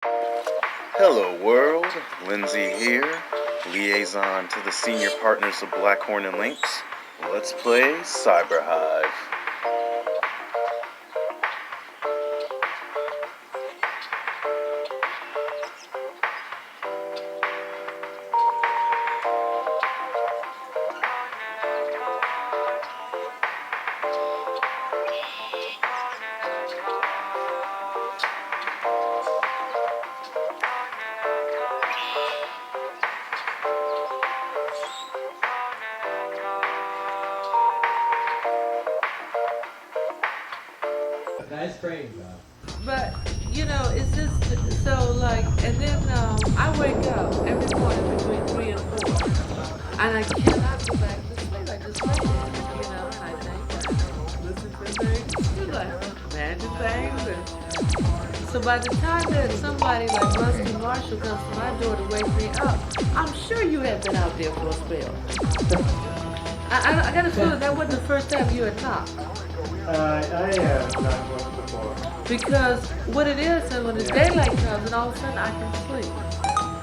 Hello world, Lindsay here, liaison to the senior partners of Blackhorn and Lynx. Let's play CyberHyve. Nice frame, though. But, it's just so like, and then I wake up every morning between 3 and 4. And I cannot go back to sleep. I just lay there, and I think, listen to things, you like, imagine things. And so by the time that somebody like Rusty Marshall comes to my door to wake me up, I'm sure you had been out there for a spell. I got a feeling that wasn't the first time you had knocked. I have not once before. Because what it is, and when the daylight comes, and all of a sudden I can sleep.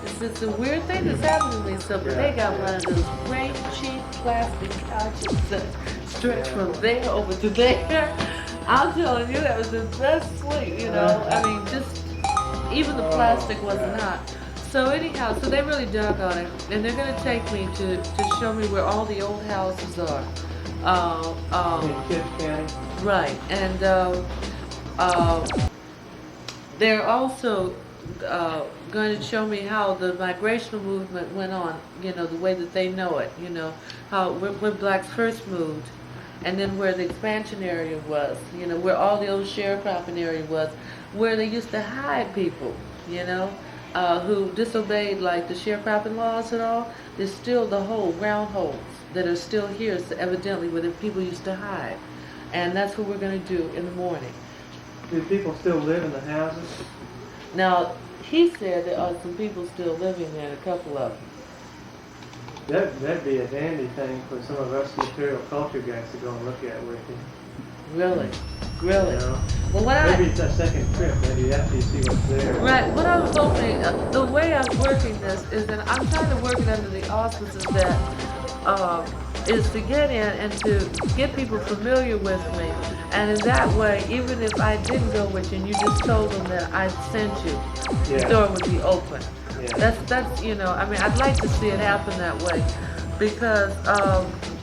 It's just a weird thing that's happening to me. So, but they got one of those great cheap plastic couches that stretch from there over to there. I'm telling you, that was the best sleep. I mean, just even the plastic wasn't hot. So anyhow, so they really dug on it, and they're gonna take me to show me where all the old houses are. In Kent County? Right, and they're also going to show me how the migrational movement went on, the way that they know it, how when blacks first moved, and then where the expansion area was, where all the old sharecropping area was, where they used to hide people, who disobeyed like the sharecropping laws and all. There's still the round holes that are still here, so evidently where the people used to hide. And that's what we're going to do in the morning. Do people still live in the houses? Now, he said there are some people still living there, a couple of them. That'd be a dandy thing for some of us material culture guys to go and look at with you. Really? Well, maybe it's a second trip, maybe after you see what's there. Right, what I was hoping, the way I'm working this is that I'm trying to work it under the auspices that is to get in and to get people familiar with me. And in that way, even if I didn't go with you and you just told them that I sent you, the door would be open. Yeah. That's I mean, I'd like to see it happen that way, because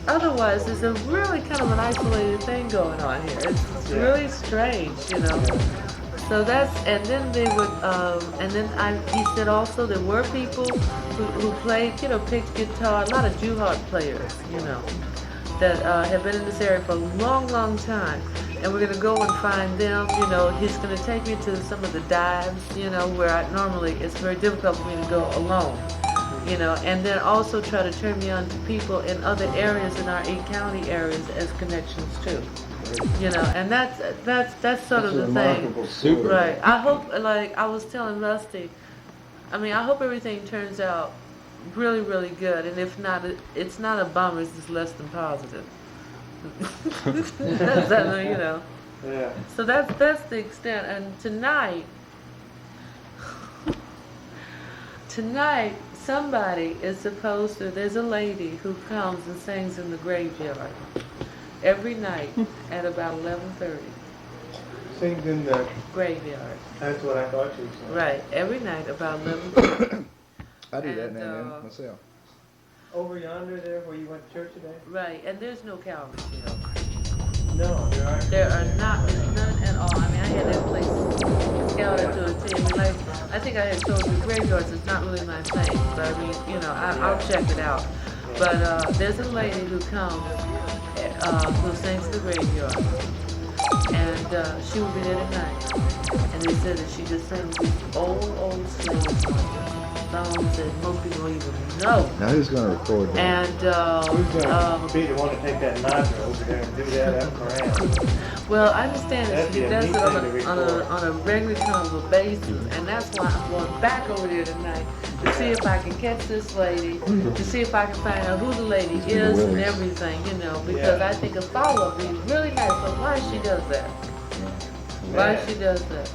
otherwise there's a really kind of an isolated thing going on here. It's really strange, So and then they would, and then he said also there were people who played, picked guitar, a lot of Juhard players, that have been in this area for a long, long time. And we're going to go and find them, he's going to take me to some of the dives, where normally it's very difficult for me to go alone, and then also try to turn me on to people in other areas in our 8 county areas as connections too. And that's sort of the thing. Super. Right. I hope, like I was telling Rusty, I hope everything turns out really, really good. And if not, it's not a bummer, it's just less than positive. That's that, Yeah. So that's the extent. And tonight, somebody is supposed to, there's a lady who comes and sings in the graveyard every night at about 11:30. Sings in the Graveyard. That's what I thought you said. Right, every night about 11:30. I do that now, man, myself. Over yonder there where you went to church today? Right, and there's no Calvary here. No, there aren't. There are none at all. I had that place scouted to a T. I think I had told you graveyards is not really my thing, but I'll check it out. But there's a lady who comes, who sings the graveyard, and she will be there tonight. And they said that she just sings these old slave songs that most people don't even know. Now who's going to record that? And who's going to be the one to take that nodule over there and do that up around? Well, I understand that she does it on a regular kind of a basis, and that's why I'm going back over there tonight to see if I can catch this lady, to see if I can find out who the lady is and everything, because I think a follow-up would be really nice. But why she does that? Why she does that?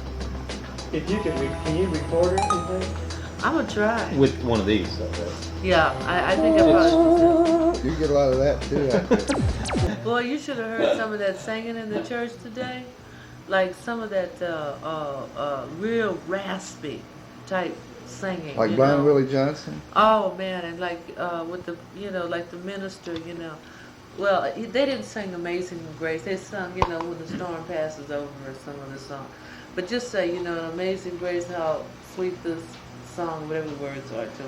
If you can you record it, you think? I'm gonna try. With one of these, I bet. Yeah, I think I probably. You get a lot of that too. I think. Boy, you should have heard some of that singing in the church today. Like some of that real raspy type singing. Like you Blind know? Willie Johnson. Oh man, and like with the like the minister, Well, they didn't sing Amazing Grace. They sung, when the storm passes over or some of the song. But just say, Amazing Grace, how sweet this song, whatever the words are to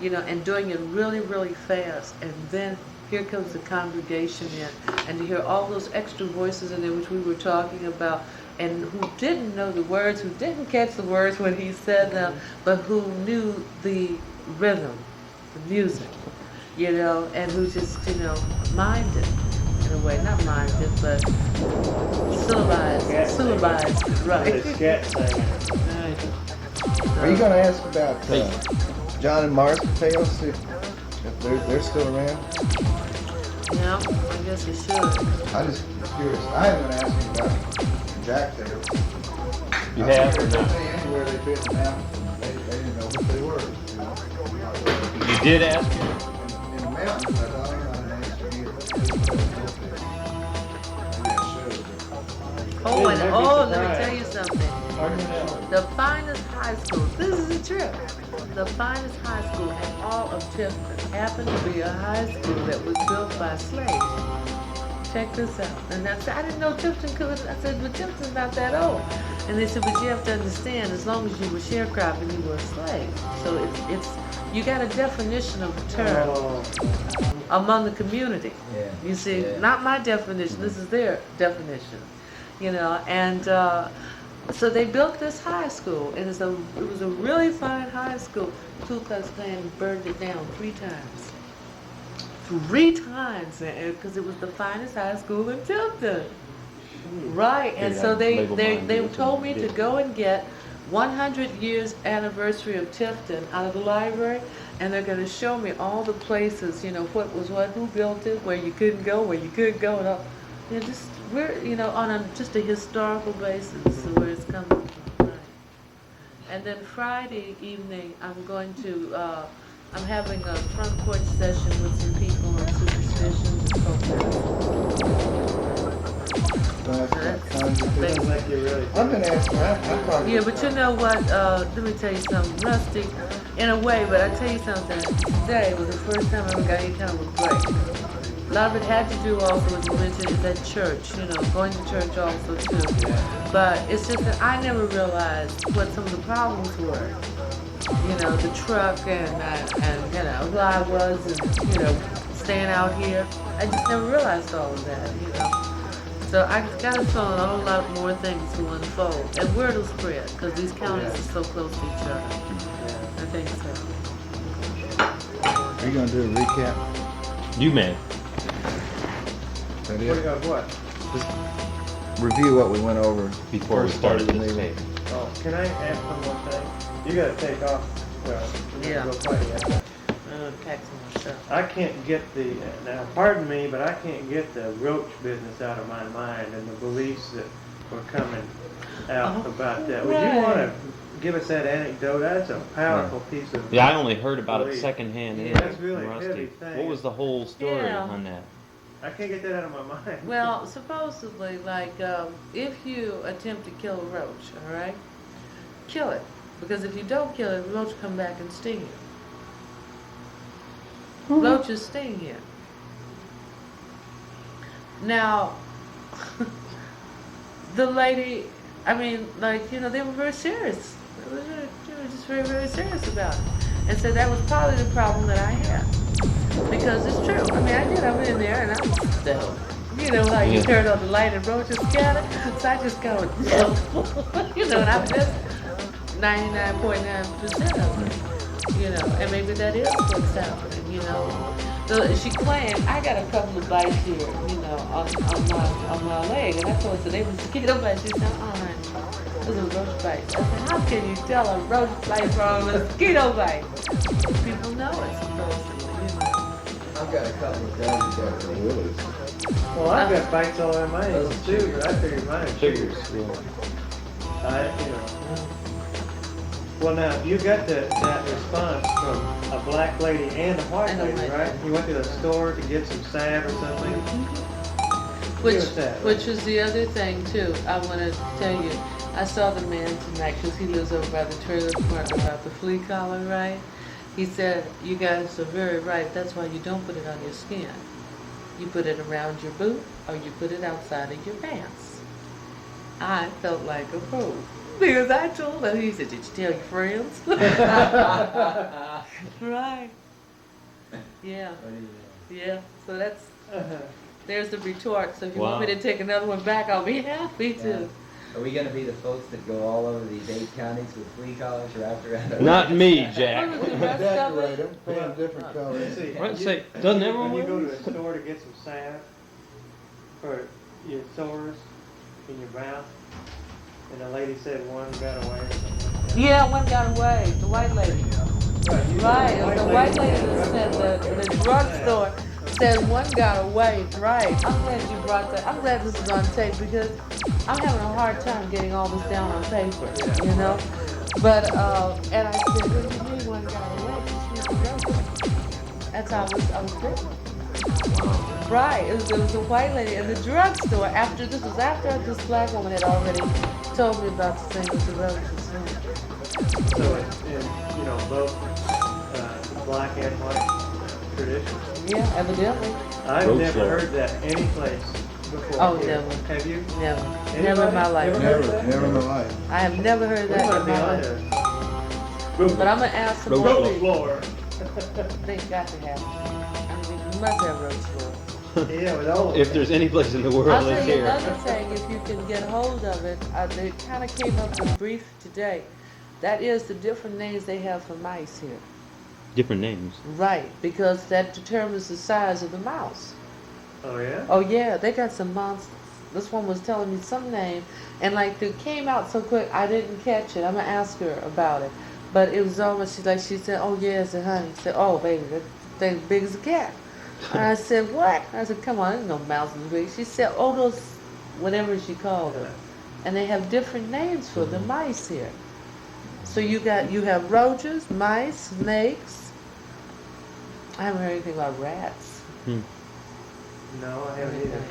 it, and doing it really, really fast. And then here comes the congregation in, and to hear all those extra voices in there, which we were talking about, and who didn't know the words, who didn't catch the words when he said them, but who knew the rhythm, the music, and who just, minded in a way, not minded, but syllabized, right. The scat singing. Are you going to ask about John and Martha Tales if they're still around? Yeah, I guess you should. I just curious. I haven't been asking about Jack Tales. You have or If not? they anywhere they've been in the mountains, they didn't know what they were. You did ask him? In the mountains, I thought I had an answer here. Oh, Wouldn't that be let me surprised? tell you something. The finest high school, this is the trip. The finest high school in all of Tifton happened to be a high school that was built by slaves. Check this out. And I didn't know Tifton could. I said, but Tifton's not that old. And they said, but you have to understand, as long as you were sharecropping, you were a slave. So it's you got a definition of the term among the community. Yeah. You see, Yeah. not my definition. This is their definition. And so they built this high school, and it was a really fine high school. Ku Klux Klan burned it down 3 times. 3 times, because it was the finest high school in Tilton. Right, and so they told me to go and get 100 years anniversary of Tifton out of the library, and they're going to show me all the places, what was what, who built it, where you couldn't go, where you could go, and all. We're on just a historical basis of where it's coming from. Right. And then Friday evening, I'm having a front porch session with some people on superstitions and Like you really I've been asking. I probably. yeah, but you know what? Let me tell you something. Rusty, in a way, but I tell you something. Today was the first time I ever got any kind of a break. A lot of it had to do also, as you mentioned, is that church, going to church also too. But it's just that I never realized what some of the problems were. The truck and who I was and, staying out here. I just never realized all of that, So I got a feeling a whole lot more things will unfold. And word will spread, because these counties are so close to each other. I think so. Are you going to do a recap? You may. That What it? about what? Review what we went over Before we first part started of the this meeting. tape. Oh, can I ask one more thing? You gotta take off. Well, you Yeah. gotta go play that. Pack some more stuff. I can't get now pardon me, but I can't get the roach business out of my mind and the beliefs that were coming out about that. Would you right. want to give us that anecdote? That's a powerful piece of. Yeah, I only heard about it belief. secondhand. Yeah, that's really a Rusty. heavy thing. What was the whole story Yeah. on that? I can't get that out of my mind. Well, supposedly, if you attempt to kill a roach, all right, kill it. Because if you don't kill it, the roach come back and sting you. Roaches sting you. Now, the lady, they were very serious. They were just very, very serious about it. And so that was probably the problem that I had. Because it's true. I went in there and I was still. You know how you turn on the light and roaches scatter? So I just go, and I missed 99.9% of it. And maybe that is what's happening, So she claimed, I got a couple of bites here, on my leg. And I told her, so they were mosquito bites. She said, this is a roach bite. I said, how can you tell a roach bite from a mosquito bite? People know it's supposedly, I've got a couple of guys that are Willis. Well, I've got bites all over my ankles too, but I figured mine are Chiggers. chiggers. Yeah. Well, now, you got that response from a black lady and a white And a lady, white right? lady. You went to the store to get some salve or something? Which, Give us that. which is the other thing too. I want to tell you, I saw the man tonight because he lives over by the trailer park about the flea collar, right? He said, "You guys are very right. That's why you don't put it on your skin. You put it around your boot or you put it outside of your pants." I felt like a fool because I told him. He said, "Did you tell your friends?" Right. Yeah. Yeah. So that's. There's the retort. So if you want me Wow. to take another one back, I'll be happy to. Yeah. Are we gonna be the folks that go all over these 8 counties with flea collars wrapped around our Not me, Jack. What was the We rest of decorate it? them, paint them different colors. Let's see. I'd say, doesn't everyone When you wear go to these? a store to get some salve for your sores in your mouth, and the lady said one got away or something like that. Yeah, one got away. The white lady. You Right. said It was the white lady that said the drugstore said one got away. Right. I'm glad you brought that. I'm glad this is on tape because I'm having a hard time getting all this down on paper. You know. But and I said, "What do you mean one got away?" She was a drugstore. That's how I was thinking. Right. It was a white lady in the drugstore. This was after this black woman had already told me about the thing with the roaches. So it's in, both black and white traditions. Yeah, evidently. I've Road never show. heard that any place before. Oh, here. never. Have you? Never. Anybody? Never in my life. Never heard Never, that? never in my life. I have never heard We that might in be my on life. there. But I'm gonna ask some Road more floor. people. Floor. They got to have it. I mean, you must have road floor. Yeah, with all of If them. there's any place in the world I'll that's tell you here. another thing, if you can get hold of it, they kind of came up with brief today. That is the different names they have for mice here. Different names. Right, because that determines the size of the mouse. Oh, yeah? Oh yeah, they got some monsters. This one was telling me some name, and like it came out so quick, I didn't catch it. I'm gonna ask her about it, but it was almost she said, "Oh yeah," I said, "Honey," I said, "Oh baby, that thing's big as a cat." And I said, "What?" I said, "Come on, there's no mouse as big." She said, "Oh those, whatever she called them," and they have different names for the mice here. So you have roaches, mice, snakes. I haven't heard anything about rats. No, I haven't either.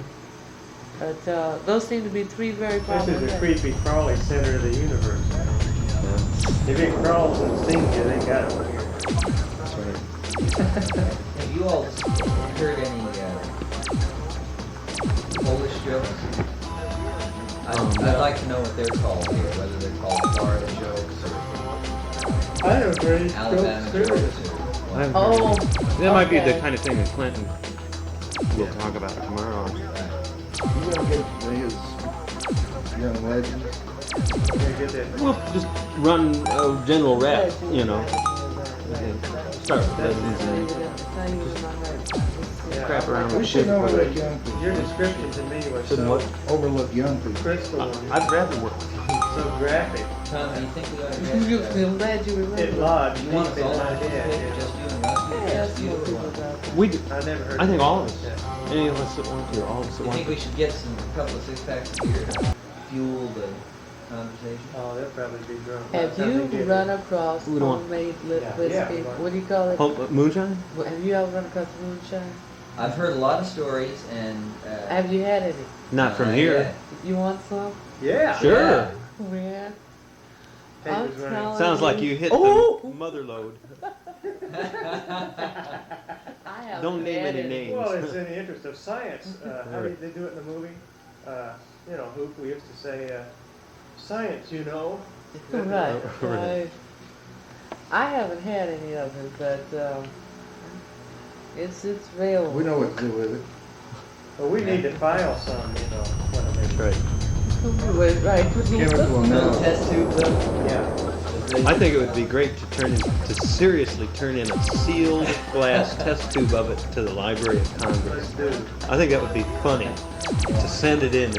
But those seem to be 3 very This popular is the things. creepy crawly center of the universe. If it crawls and stings you, they got it here. That's right. Have you all heard any Polish jokes? I'd like to know what they're called here, whether they're called Florida jokes or I haven't heard any Alabama jokes jokes service. or I haven't Oh, heard it. That might be the okay. kind of thing that Clinton will talk about tomorrow. You gonna get his young legends? Yeah, get that. We'll just run a general rap, you know. Start with legends and Yeah, crap around We with shouldn't people. overlook young people. Your description to me was Shouldn't so what? Overlook young people. crystal and I'd rather work. so graphic. Tom, do you think we ought to You get, feel glad you It remember. lodged you deep want us in all my to pick head. just you and Rusty? Yeah, Just that's you more or people what? out there. We do. I never heard. I think all of anything us. like that. Any of us that want to, all of us that You want think to. we should get a couple of 6-packs of beer to fuel the conversation? Oh, they'll probably be drunk. Have By the time you they get run here. across We don't want- homemade lit Yeah, whiskey? yeah, we want- What do you call it? Home, moonshine? Have you ever run across moonshine? I've heard a lot of stories and Have you had any? Not from yeah. here. You want some? Yeah. Sure. Yeah. Papers I'm running. telling Sounds like you hit Oh! the mother load. I haven't Don't name had any names. Well, it's in the interest of science. How did they do it in the movie? Hoop, we used to say, science, you know. Right, Right. right. I haven't had any of it, but it's available. We know what to do with it. Well, we need to file some, when it That's is. right. Right. Chemical little analysis. test tubes up. Yeah. I think it would be great to seriously turn in a sealed glass test tube of it to the Library of Let's Congress. do it. I think that would be funny to send it in.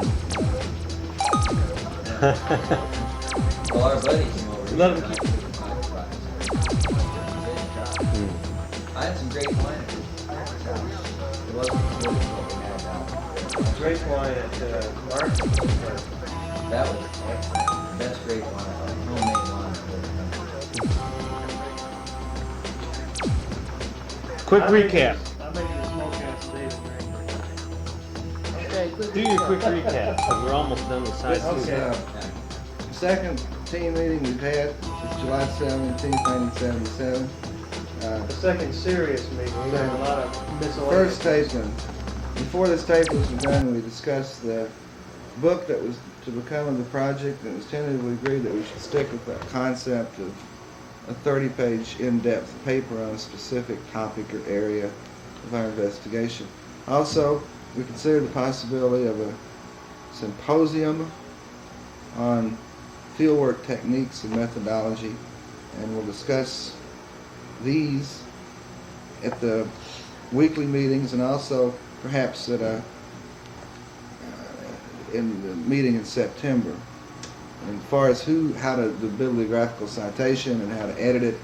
Well, our buddies came over. Let 'em here, keep- I had some great wine at his house. It wasn't really what we had now. Grape wine at Martin's. That was excellent. Best grape wine, homemade wine I've ever had. Quick recap. I'm making a smokehouse today. Okay, quick Do your quick recap, 'cause we're almost done with side This is, Okay. second team meeting we've had, July 17th, 1977. The second serious meeting, we had a lot of miscellaneous. First statement. Before this tape was begun, we discussed the book that was to become of the project, and it was tentatively agreed that we should stick with that concept of a 30-page in-depth paper on a specific topic or area of our investigation. Also, we considered the possibility of a symposium on fieldwork techniques and methodology, and we'll discuss these at the weekly meetings and also perhaps at in the meeting in September. And as far as how to do bibliographical citation and how to edit it,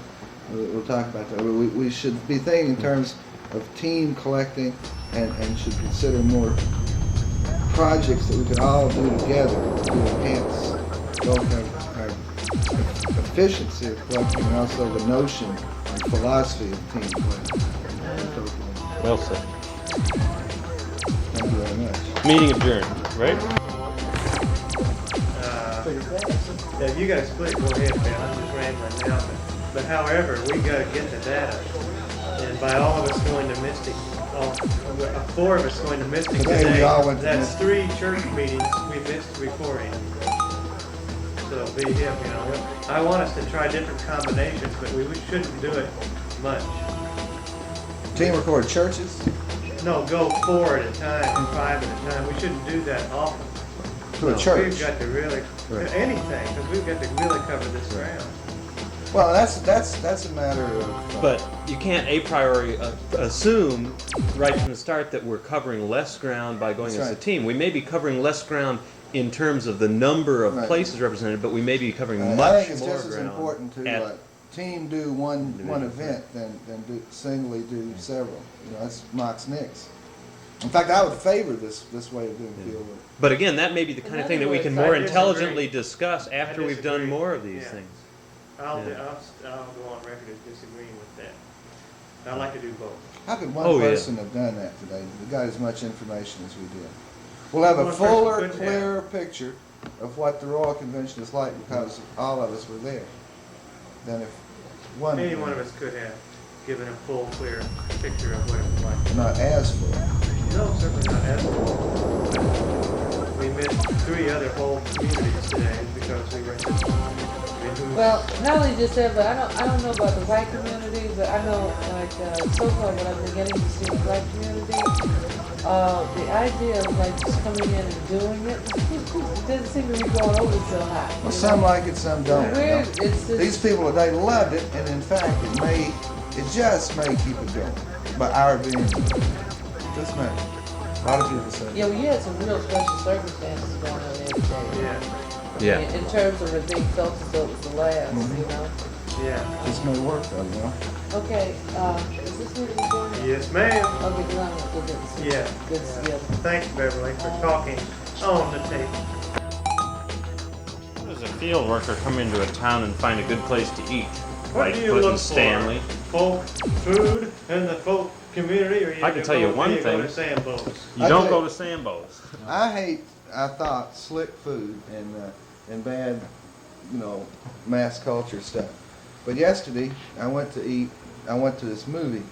we'll talk about that. We should be thinking in terms of team collecting and should consider more projects that we could all do together to enhance both our efficiency of collecting and also the notion and philosophy of team collecting. Well said. Thank you very much. Meeting adjourned, right? Yeah, you gotta split, go ahead, man, I'm just rambling now, but however, we gotta get the data. And by all of us going to Mystic, 4 of us going to Mystic Today we all went to that's Mystic. 3 church meetings we missed beforehand. So be him, you know, I want us to try different combinations, but we shouldn't do it much. Team record churches No, go 4 at a time, 5 at a time, we shouldn't do that often. to a No, church. We've got to really, Right. anything, because we've got to really cover this ground. Well, that's a matter of. But you can't a priori assume right from the start that we're covering less ground by going That's as a right. team. We may be covering less ground in terms of the number of Right. places represented, but we may be covering I much think it's more just as ground. important to at- team do one Individual. event than singly do several. You know, that's Mox Nix. In fact, I would favor this way of doing field work. But again, that may be the kind of thing that we can In other more words, I intelligently disagree. discuss after we've done disagree. more of these Yeah. things. I'll Yeah. go on record as disagreeing with that. I like to do both. How could one Oh, yeah. person have done that today? We got as much information as we did. We'll have a One person fuller, couldn't have. clearer picture of what the Royal Convention is like because all of us were there than if one Any one of us could have given a full, clear picture of what it was like. not as full. No, certainly not as full. We missed 3 other whole communities today because we were just. Well, not only just that, but I don't know about the white community, but I know like so far what I've been getting to see the black community. The idea of like just coming in and doing it, it doesn't seem to be going over so hot. Well, some like it, some don't. you know. Weird, it's just, These people today loved it, and in fact, it just may keep it going. By our being there. Just may. A lot of people say. yeah, well, you had some real special circumstances going on every day. Yeah, Yeah. In terms of it being felt as though it was the last, you know. yeah. This may work though, you know. Okay, is this meeting going? Yes, ma'am. Okay, then I'm gonna go get this. Yeah. Good together. Thanks, Beverly, for talking on the tape. How does a field worker come into a town and find a good place to eat? What Like do you putting look Stanley. for? Folk food in the folk community, or you I can tell you one go thing. to Sambo's? You I don't tell go you- to Sambo's. I thought slick food and bad, mass culture stuff. But yesterday I went to this movie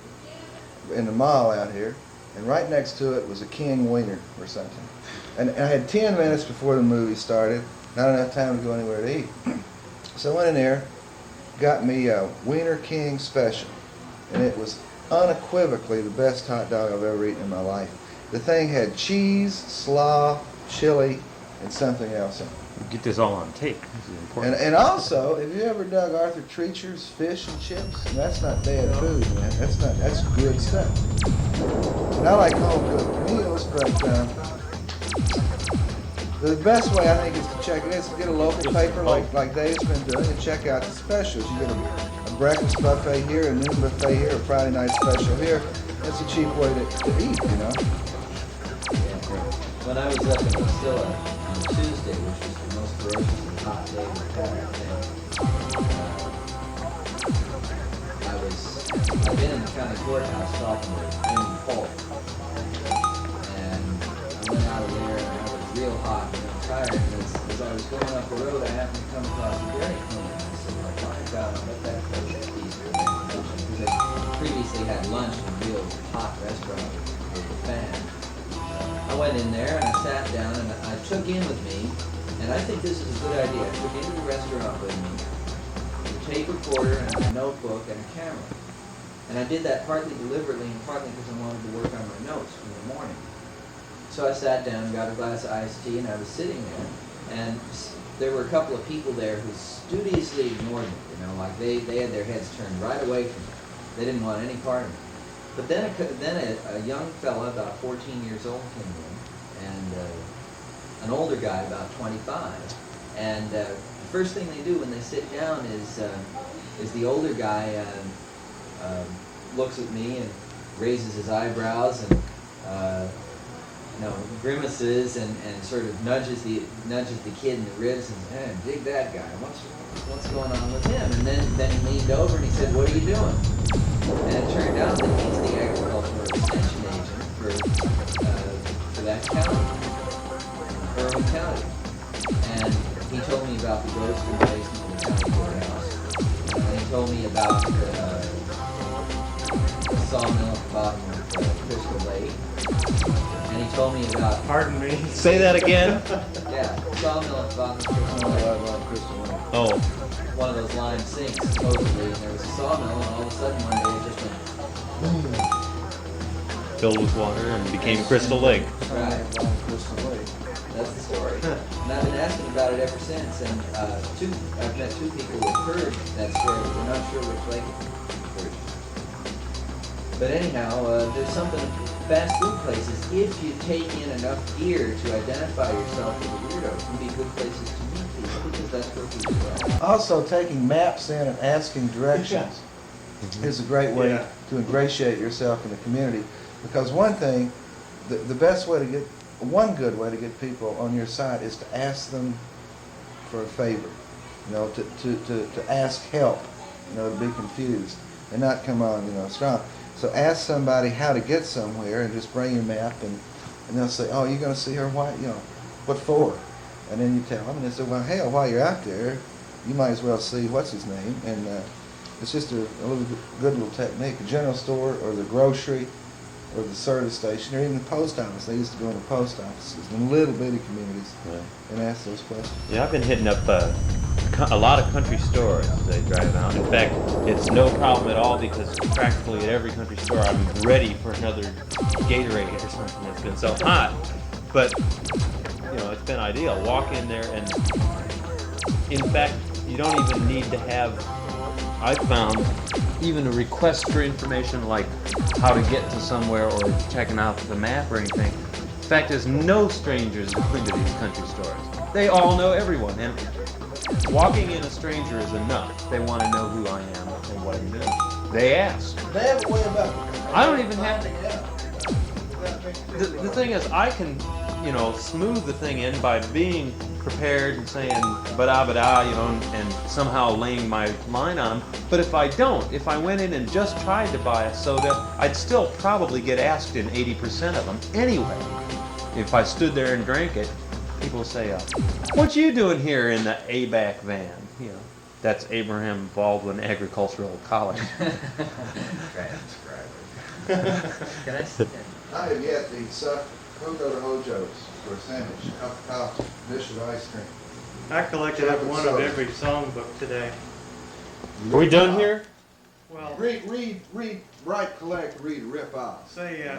in the mall out here, and right next to it was a King Wiener or something. And I had 10 minutes before the movie started, not enough time to go anywhere to eat. So I went in there, got me a Wiener King special, and it was unequivocally the best hot dog I've ever eaten in my life. The thing had cheese, slaw, chili, and something else in it. Get this all on tape. This is important. And also, have you ever dug Arthur Treacher's fish and chips? That's not bad food, man. That's good stuff. And I like home cooked meals, but the best way I think is to check it is to get a local paper like Dave's been doing and check out the specials. You get a breakfast buffet here, a noon buffet here, a Friday night special here. That's a cheap way to eat, you know. When I was up in Wasilla on Tuesday, which was the most ferocious and hot day we've had, I think, I I'd been in the county courthouse talking with Jimmy Polk. And I went out of there and I was real hot and real tired. And as I was going up the road, I happened to come across a Dairy Queen. And I said, well, my God, I bet that place is peaceful. Because they previously had lunch in a real hot restaurant with the fan. I went in there and I sat down and I took in with me, and I think this is a good idea, I took into the restaurant with me a tape recorder and a notebook and a camera. And I did that partly deliberately and partly because I wanted to work on my notes from the morning. So I sat down and got a glass of iced tea and I was sitting there, and there were a couple of people there who studiously ignored me, you know, like they had their heads turned right away from me. They didn't want any part of me. But then a young fella, about 14 years old, came in, and an older guy, about 25. And the first thing they do when they sit down is the older guy looks at me and raises his eyebrows and grimaces and sort of nudges the kid in the ribs and says, "Hey, dig that guy. What's going on with him?" And then he leaned over and he said, "What are you doing?" And it turned out that he's the agricultural extension agent for that county, Irwin County. And he told me about the roasting basement in the county courthouse. And he told me about the sawmill at the bottom of Crystal Lake. And he told me about... Pardon me. Say that again? Yeah, sawmill at the bottom of Crystal Lake. Oh. One of those lime sinks, supposedly, and there was a sawmill, and all of a sudden one day it just went boom. Filled with water and became Crystal Lake. Right. That's the story. And I've been asking about it ever since, and I've met two people who have heard that story, but they're not sure which lake it occurred. But anyhow, there's something, fast food places, if you take in enough gear to identify yourself as a weirdo, can be good places to meet people, because that's where people are. Also, taking maps in and asking directions is a great way to ingratiate yourself in the community. Because one thing, the best way to get, one good way to get people on your side is to ask them for a favor. You know, to ask help. You know, to be confused and not come on, you know, strong. So ask somebody how to get somewhere and just bring your map, and they'll say, "Oh, you're going to see her? Why? You know, what for?" And then you tell them, and they say, "Well, hell, while you're out there, you might as well see what's his name." And it's just a good little technique. The general store or the grocery or the service station or even the post office. They used to go in the post offices in little bitty communities and ask those questions. Yeah, I've been hitting up a lot of country stores as I drive out. In fact, it's no problem at all because practically at every country store I'm ready for another Gatorade or something. It's been so hot. But, you know, it's been ideal. Walk in there and, in fact, you don't even need to have, I found, even a request for information like how to get to somewhere or checking out the map or anything. In fact, there's no strangers going to these country stores. They all know everyone, and walking in a stranger is enough. They want to know who I am and what I'm doing. They ask. They have a way about I don't even have to. The thing is, I can, you know, smooth the thing in by being prepared and saying ba-da, you know, and somehow laying my line on them. But if I don't, if I went in and just tried to buy a soda, I'd still probably get asked in 80% of them anyway. If I stood there and drank it, people say, "What you doing here in the ABAC van?" You know, that's Abraham Baldwin Agricultural College. Can I sit I have yet to eat supper. Go to Hojo's for a sandwich, a cup of coffee, dish of ice cream. I collected up one of every songbook today. Are we done here? Well, Write, collect, read, rip off. say,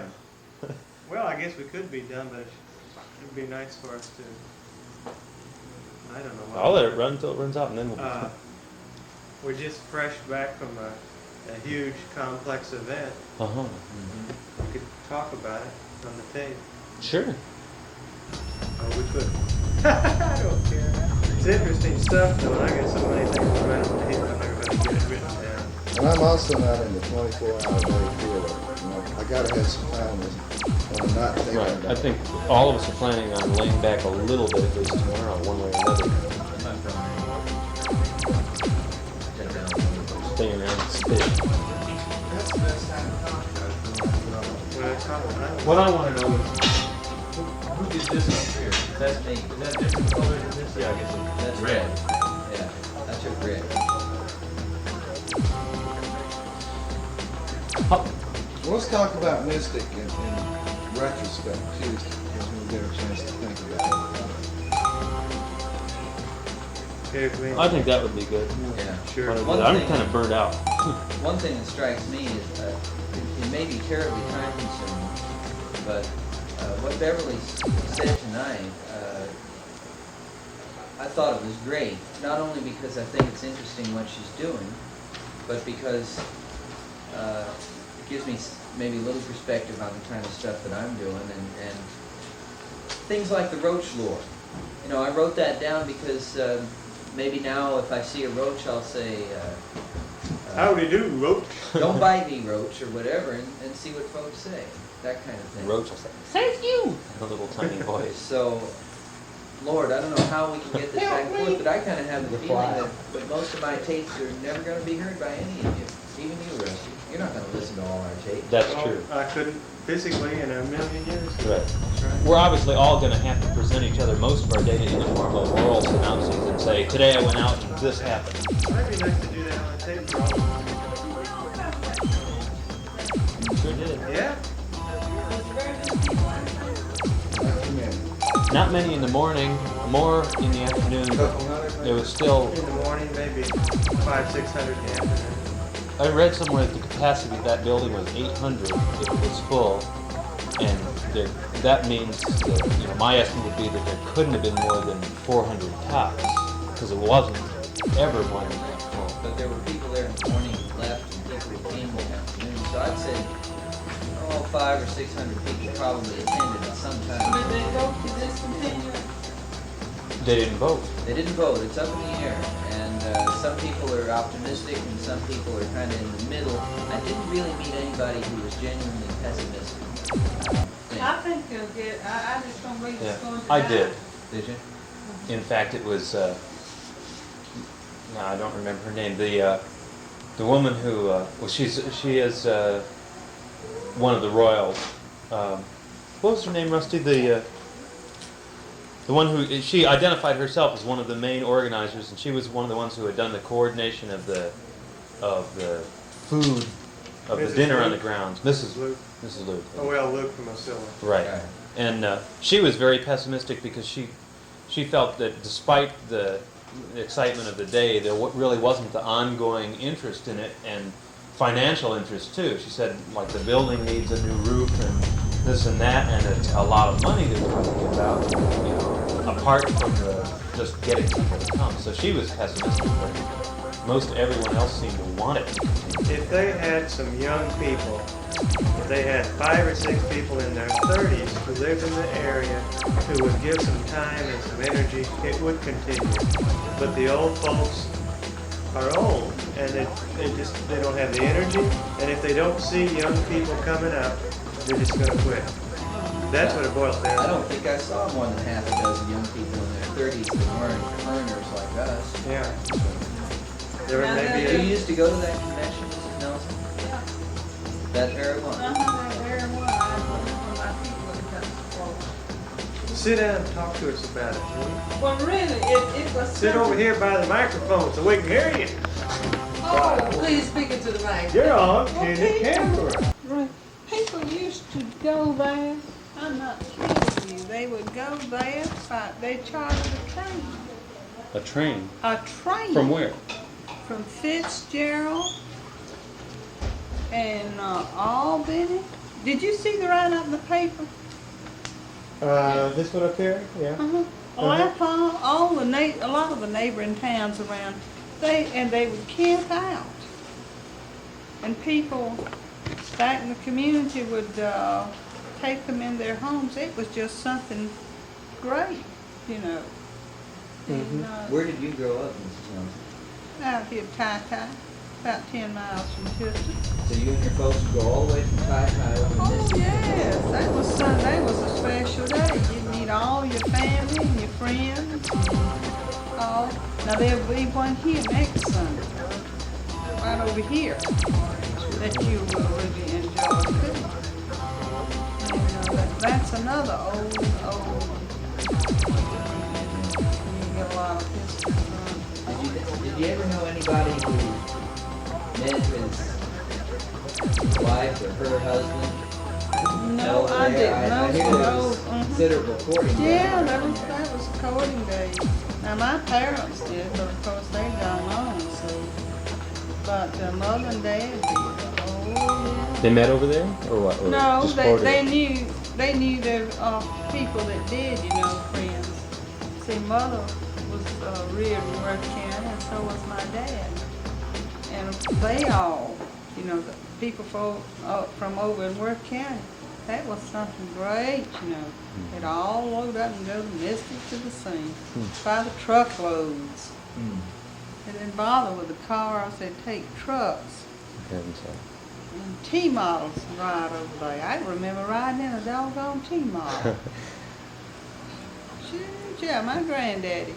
well, I guess we could be done, but it'd be nice for us to, I don't know. I'll let it run until it runs out, and then we'll. We're just fresh back from a huge, complex event. Uh-huh. We could talk about it on the tape. Sure. Oh, we could. I don't care. It's interesting stuff, though, and I got so many things to write on the tape, I'm never going to get it written down. And I'm also not in the 24-hour day field. You know, I gotta have some time when I'm not thinking Right. about I think all of us are planning on laying back a little bit at least tomorrow, one way or another. Staying around and suspicion. That's the best time to talk about it. Well, it's not, What I want to know is who did this up here? That's me. Is that different color than this? Yeah, I guess it's That's red. Yeah, I took red. Well, let's talk about Mystic in retrospect, too, because we'll get a chance to think about it. I think that would be good. Yeah. Sure. I'm kind of burnt out. One thing that strikes me is it may be terribly time consuming, but what Beverly said tonight, I thought it was great. Not only because I think it's interesting what she's doing, but because it gives me maybe a little perspective on the kind of stuff that I'm doing, and things like the roach lure. You know, I wrote that down because maybe now if I see a roach, I'll say, howdy do, roach. don't bite me, roach, or whatever, and see what folks say. That kind of thing. Roach will say, "Save you!" in a little tiny voice. So, Lord, I don't know how we can get this back and forth, but I kind of have the feeling that most of my tapes are never going to be heard by any of you, even you, Rusty. You're not going to listen to all our tapes. That's Well, true. I couldn't physically in a million years. Right. That's right. We're obviously all going to have to present each other most of our data in the form of oral synopses and say, today I went out and this happened. Might be nice to do that on a tape for all of Sure did. us. Yeah? Not many in the morning, more in the afternoon. Couple hundred, maybe? It was still, In the morning, maybe 500-600 in the afternoon. I read somewhere that the capacity of that building was 800 if it was full. And that means that, you know, my estimate would be that there couldn't have been more than 400 tops, because it wasn't ever more than that full. But there were people there in the morning who left and people who came in the afternoon. So I'd say, 500 or 600 people probably attended at some time. Did they vote to discontinue? They didn't vote. They didn't vote. It's up in the air. And some people are optimistic and some people are kind of in the middle. I didn't really meet anybody who was genuinely pessimistic. I think they'll get, I just don't believe it's going to I die. did. Did you? In fact, it was, no, I don't remember her name. The woman who, well, she is one of the royals. What was her name, Rusty? The one who, she identified herself as one of the main organizers, and she was one of the ones who had done the coordination of the food, of the Mrs. dinner on the Luke? grounds. Mrs. Luke. Luke. Oh, well, Luke from Osceola. Right. Right. And she was very pessimistic because she felt that despite the excitement of the day, there really wasn't the ongoing interest in it and financial interest too. She said, like, the building needs a new roof and this and that, and it's a lot of money that we're talking about, you know, apart from just getting people to come. So she was pessimistic, but most everyone else seemed to want it. If they had some young people, if they had 5 or 6 people in their 30s who lived in the area, who would give some time and some energy, it would continue. But the old folks are old, and they don't have the energy, and if they don't see young people coming up, they're just going to quit. That's what it boils down to. I don't think I saw more than half a dozen young people in their 30s that weren't earners like us. Yeah. There Now, may Did be you used to go to that convention, Mrs. Nelson? That very one? Very well, I was one of my people that comes forward. Sit down and talk to us about it. will you? Well, really, it was. Sit over here by the microphone so we can hear you. Oh, please speak into the mic. You're on in the camera. Right. People used to go there. I'm not kidding you. They would go there. They chartered a train. A train? A train. From where? From Fitzgerald and Albany. Did you see the write-up in the paper? This one up here? Yeah. Uh-huh. A lot of the neighboring towns around, they would camp out, and people back in the community would take them in their homes. It was just something great, you know. And, Where did you grow up, Mrs. Nelson? out here, Tai, about 10 miles from Houston. So you and your folks would go all the way from Tai over to Oh Mystic? yes, that was a special day. You'd meet all your family and your friends. Now there'll be one here next Sunday. right over here that you will really enjoy too. And that's another old. You get a lot of history from. Did you ever know anybody who met his wife or her husband? No, I there? didn't know. I hear there was Mhm. considerable courting. Yeah, done. that was courting days. Now my parents did, but of course they gone on. So, but mother and dad did. Oh yeah. They met over there, or what? Or No, just they courted? knew the people that did, friends. See, mother was reared in Worth County, and so was my dad. And they all, the people from over in Worth County, that was something great, They'd all load up and go to Mystic to the scene by the truckloads. They didn't bother with the cars, they'd take trucks. Heaven's sake. And T-models ride over there. I remember riding in a doggone T-model. Shoot, yeah, my granddaddy.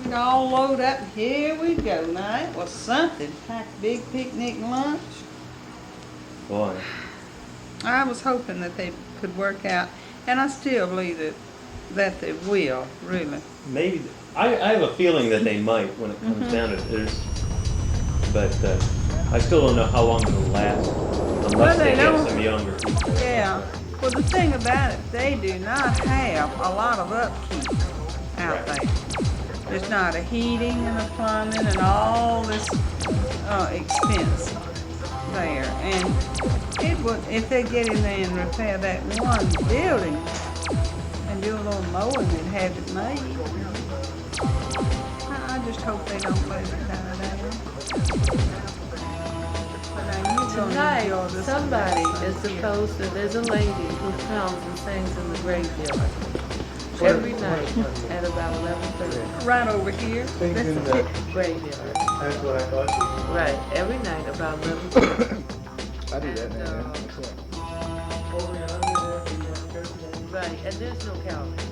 We'd all load up and here we'd go. Now, it was something. Pack a big picnic lunch. Boy. I was hoping that they could work out, and I still believe that they will, really. Maybe I have a feeling that they might when it comes down to it. But I still don't know how long it'll last unless Well, they they get don't. some younger people. Yeah. Well, the thing about it, they do not have a lot of upkeep out there. There's not a heating and a plumbing and all this expense there. And it would, if they get in there and repair that one building and do a little mowing and have it made, I just hope they don't close it down. But now you're gonna enjoy Tonight, this somebody one. is supposed to, there's a lady who comes and sings in the graveyard every night at about 11:30. Right over here. Things in the, Graveyard. that's what I thought Right, every night about 11:30. I do that now. Right, and there's no calories.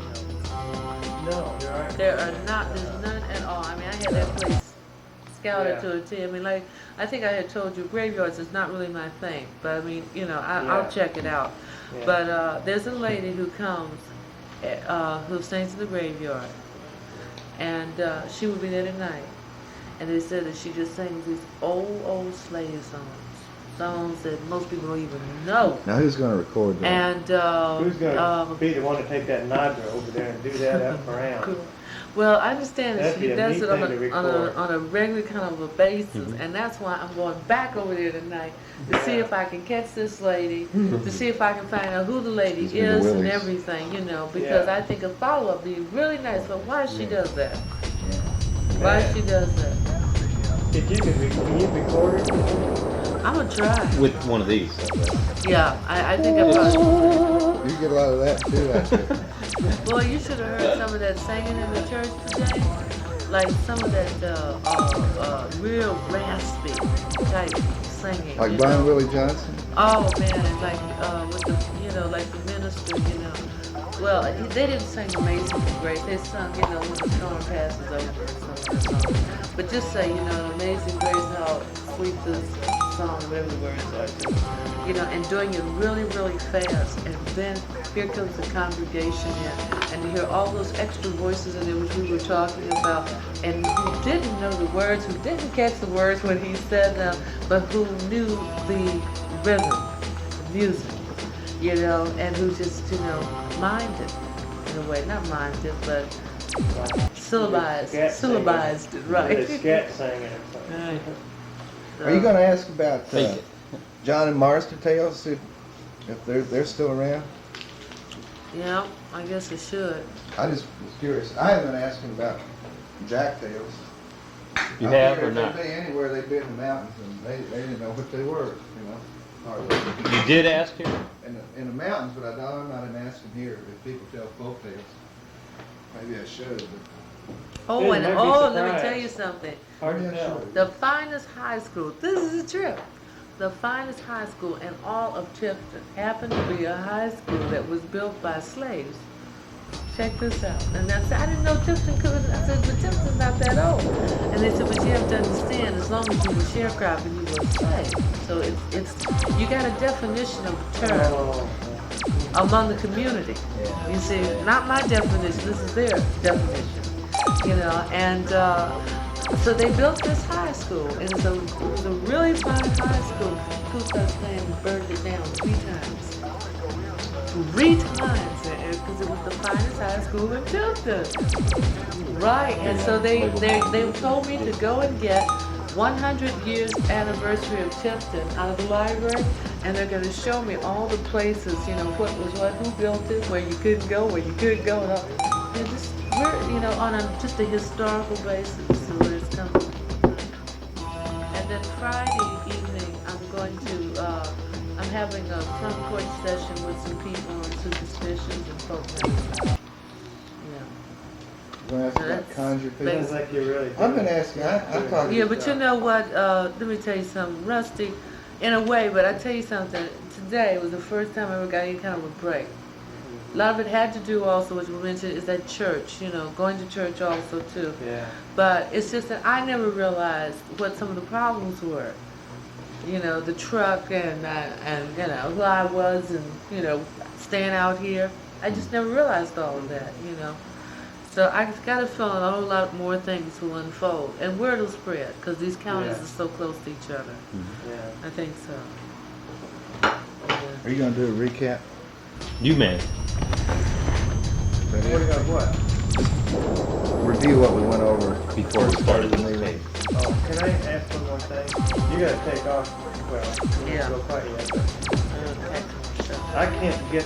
No, you're right. There's none at all. I mean, I had that place scouted Yeah. to a T. I mean, like, I think I had told you, graveyards is not really my thing. But I mean, I'll Yeah. check it out. Yeah. But there's a lady who comes, who sings in the graveyard. And she will be there tonight. And they said that she just sings these old slave songs. Songs that most people don't even know. Now who's going to record that? And Who's going to be the one to take that Niagara over there and do that up around? well, I understand that That'd she be a does neat it on thing to record. a regular kind of a basis, and that's why I'm going back over there tonight to see if I can catch this lady, to see if I can find out who the lady She's been to is and Willie's. everything, because Yeah. I think a follow-up would be really nice. But why she does that? Yeah. Why Man. she does that? If you can you record it? I'm gonna try. With one of these. Yeah, I think I probably. You get a lot of that too, I think. Well, you should have heard some of that singing in the church today. Like some of that real raspy type singing. Like you Brian know? Willie Johnson. Oh man, and like with the like the minister, Well, they didn't sing Amazing Grace. They sung, when the storm passes over or something. But just say, Amazing Grace, how sweet this song, whatever the words are, and doing it really, really fast. And then here comes the congregation in, and to hear all those extra voices in there, which we were talking about, and who didn't know the words, who didn't catch the words when he said them, but who knew the rhythm, the music, and who just, minded in a way, not minded, but syllabized it, right. The scat singing or something. Right. Are you going to ask about Thank you. John and Marston Tales if they're still around? Yeah, I guess it should. I just was curious. I haven't been asking about Jack Tales. You I have figured or not? If they'd be anywhere, they'd be in the mountains, and they didn't know what they were, hardly. You did ask him? In the mountains, but I'm not asking here if people tell folk tales. Maybe I should, but Oh, Yeah, and you might be let me surprised. tell you something. Hard to Yeah, tell. sure. The finest high school, this is a trip. The finest high school in all of Tifton happened to be a high school that was built by slaves. check this out. And I said, I didn't know Tipton could. I said, but Tipton's not that old. And they said, but you have to understand, as long as you were sharecropping, you were a slave. So it's you got a definition of a term Oh, among the community. Yeah. You see, not my definition, this is their definition. You know, and so they built this high school, and it was a really fine high school. Ku Klux Klan burned it down 3 times. 3 times, because it was the finest high school in Tipton. Right, and so they told me to go and get 100 years anniversary of Tipton out of the library, and they're going to show me all the places, you know, what was what, who built it, where you couldn't go, where you could go, and all. They're just, you know, on just a historical basis of where it's coming from. And then Friday evening, I'm having a front porch session with some people on superstitions and folk medicine. You want to ask about That's conjure people? sounds like you're really. I've been asking. I talked. Yeah, but you know what? Let me tell you something. Rusty, in a way, but I tell you something. Today was the first time I ever got any kind of a break. A lot of it had to do also, as we mentioned, is that church, you know, going to church also too. Yeah. But it's just that I never realized what some of the problems were. You know, the truck and you know, who I was and, you know, staying out here. I just never realized all of that, you know. So I just got a feeling a whole lot more things will unfold. And word will spread, because these counties Yeah. are so close to each other. Yeah. I think so. Are you going to do a recap? You man. What do you got, what? Review what we went over Before we started the this meeting. tape. Oh, can I ask one more thing? You gotta take off, well, you Yeah. don't go quite yet, but I can't get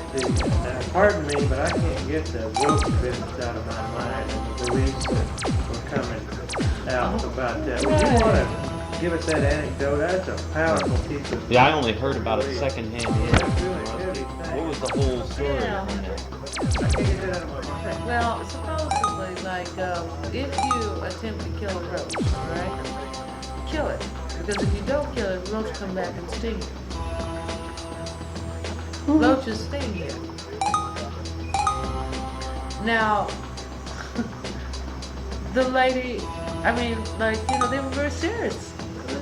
pardon me, but I can't get the Wilkie business out of my mind and the beliefs that were coming out about that. Would you wanna give us that anecdote? That's a powerful piece of. Yeah, I only heard about it secondhand. That's really heavy What thing. was the whole story Yeah. from that? I can't get that out of my mind. Well, supposedly, like, if you attempt to kill a roach, right? Kill it. Because if you don't kill it, the roach come back and sting you. Roaches sting you. Now, the lady, I mean, like, you know, they were very serious. They were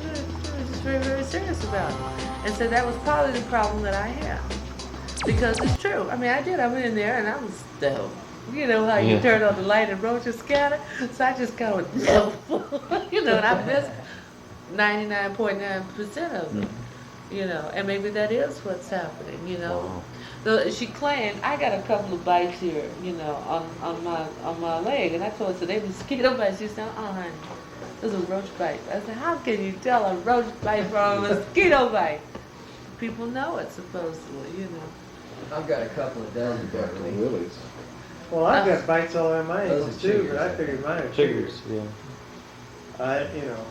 just very, very serious about it. And so that was probably the problem that I had. Because it's true. I mean, I went in there and I was stoned. You know how you Yeah. turn on the light and roaches scatter? So I just kind of went, no. You know, and I missed 99.9% of them. You know, and maybe that is what's happening, you know. Wow. So she claimed, I got a couple of bites here, you know, on my leg. And I told her, so they mosquito bites. She said, oh, honey, there's a roach bite. I said, how can you tell a roach bite from a mosquito bite? People know it, supposedly, you know. I've got a couple of dozen, Beverly. Willies. Well, I've got bites all over my Those ankles are too, but I chiggers. figured mine are Chiggers, chiggers. yeah. You know.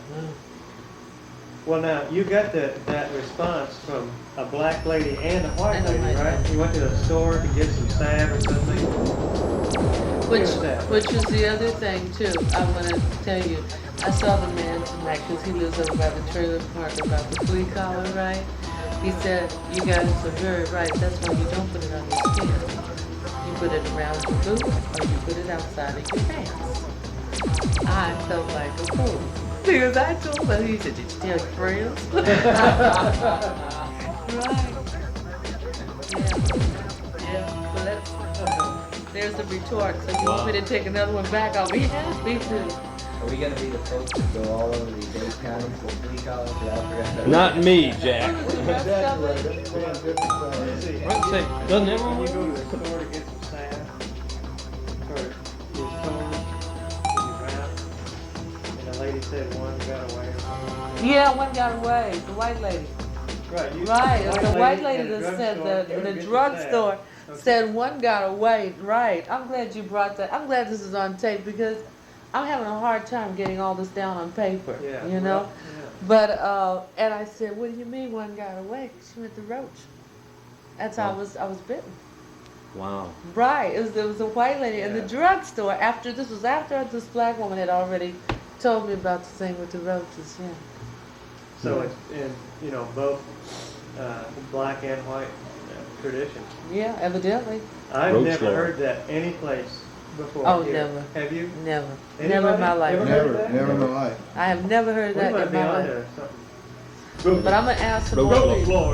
Well, now, you got that response from a black lady and a white And a lady, white right? lady. You went to the store to get some salve or something? Which is the other thing too. I want to tell you. I saw the man tonight because he lives over by the trailer park about the flea collar, right? He said, "You guys are very right. That's why you don't put it on your skin. You put it around your boot or you put it outside of your pants." I felt like a fool because I told him. He said, "Did you tell your friends?" Right. Yeah. So that's. There's the retort. So you want me to take another one back? I'll be happy to. Are we gonna be the folks that go all over the Dade County for flea collars? Not me, Jack. Exactly. That's one different Let's thing. see. Let's say, doesn't When everyone? you go to the store to get some salve for your toes and your mouth, and the lady said one got away or something. Yeah, one got away. The white lady. Right. Right. It was the white lady at a that said drugstore, that go in to the get some drugstore salve. Okay. said one got away. Right. I'm glad you brought that. I'm glad this is on tape because I'm having a hard time getting all this down on paper. Yeah. You know. well, yeah. But and I said, "What do you mean one got away?" She went to roach. That's how I was bitten. Wow. Right. It was a white lady in the Yeah. drugstore. After this black woman had already told me about the thing with the roaches. Yeah. So it's in, you know, both black and white traditions. Yeah. Evidently. I've Roach never lore. heard that any place before? Oh, here? never. Have you? Never. Anybody? Never in my life. Ever heard Never, that? never in my life. I have never heard We that might in be my on life. there or something. But I'm gonna ask some Go more to the people. floor.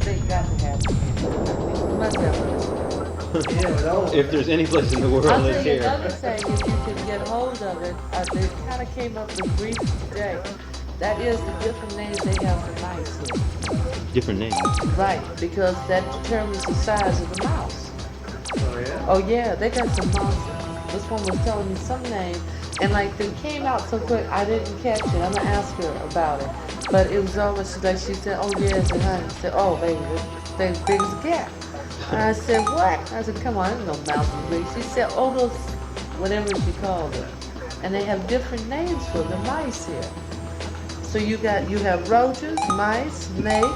They got to have it. Must have it. Yeah, with all. If there's any place in the world, I'll it's tell you here. another thing, if you can get hold of it, they kind of came up with brief today. That is the different names they have for mice here. Different names. Right, because that determines the size of the mouse. Oh yeah. Oh yeah, they got some mouses. This one was telling me some name, and like they came out so quick, I didn't catch it. I'm gonna ask her about it. But it was almost like she said, oh yes, and I said, oh baby, they're big as a cat. And I said, what? I said, come on, there's no mouse as big. She said, oh those, whatever she called it. And they have different names for the mice here. So you have roaches, mice, snakes.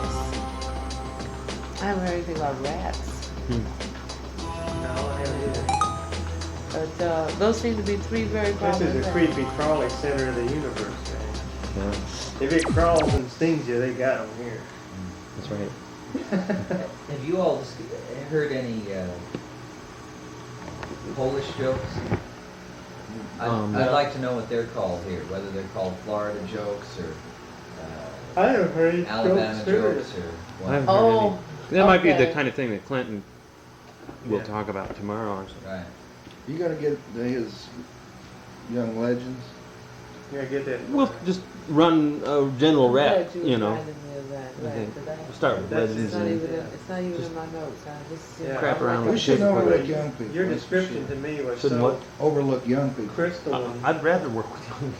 I haven't heard anything about rats. No, I haven't either. But those seem to be three very This common is a things. creepy crawly center of the universe, man. Yeah, If it crawls and stings you, they got them here. that's right. Have you all heard any Polish jokes? I'd like to know what they're called here, whether they're called Florida jokes or I haven't heard any Alabama jokes either. jokes or I what. haven't heard Oh, any. That might be the okay. kind of thing that Clinton will Yeah. talk about tomorrow or something. Right. You gonna get his young legends? Yeah, get that. We'll just run a general I'm rap, glad you know. reminded me of that, right, Okay. 'cause I- Start with That's- legends It's not and even Just in my notes. I just Yeah. crap around We with should shit. overlook young people. Your that's for description sure. to me was Shouldn't so what? Overlook young people. crystal and I'd rather work with young